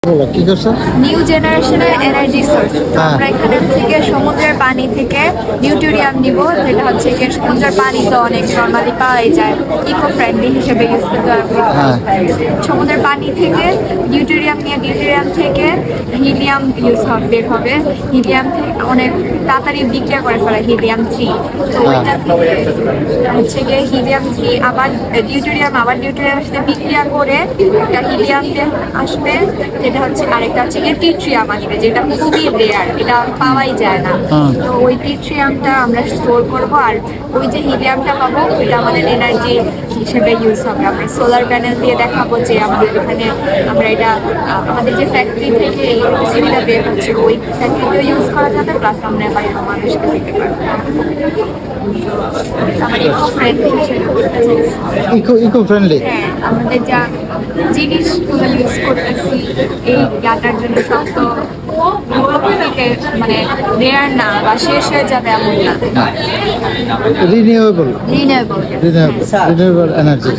কি করছো? নিউ জেনারেশনের এনার্জি সোর্স। আমরা এখানে থেকে সমুদ্রের পানি থেকে নিউট্রিয়াম নিব, যেটা হচ্ছে কি সমুদ্রের পানি তো অনেক নর্মালি পাওয়াই যায়, ইকো ফ্রেন্ডলি হিসেবে ইউজ করতে হবে। সমুদ্রের পানি থেকে নিউট্রিয়াম নিয়ে নিউট্রিয়াম থেকে হিলিয়াম বের হবে। হিলিয়াম থেকে অনেক তাড়াতাড়ি বিক্রিয়া করে ফেলে হিলিয়াম 3। তো ওইটা হচ্ছে গিয়ে হিলিয়াম 3 আবার নিউট্রিয়ামের সাথে বিক্রিয়া করে একটা হিলিয়াম আসবে, যেটা হচ্ছে আরেকটা হচ্ছে গিয়ে ট্রিটিয়াম আসবে, যেটা খুবই রেয়ার, এটা পাওয়াই যায় না। তো ওই ট্রিটিয়ামটা আমরা স্টোর করব, আর ওই যে হিলিয়ামটা পাবো ওইটা আমাদের এনার্জি হিসেবে ইউজ হবে। আমরা সোলার প্যানেল দিয়ে দেখাবো যে আমাদের এখানে আমরা এটা আমাদের যে ফ্যাক্টরি থেকে এই সুবিধা বের হচ্ছে ওই ফ্যাক্টরিতেও ইউজ করা যাবে, প্লাস আমরা বাইরের মানুষকে দিতে পারবো। Eco friendly. হ্যাঁ, আমাদের যা জিনিসগুলো ইউজ করতেছি এই ইয়াটার জন্য সব তো মানে রেয়ার না বা শেষ হয়ে যাবে এমন না। Renewable energy.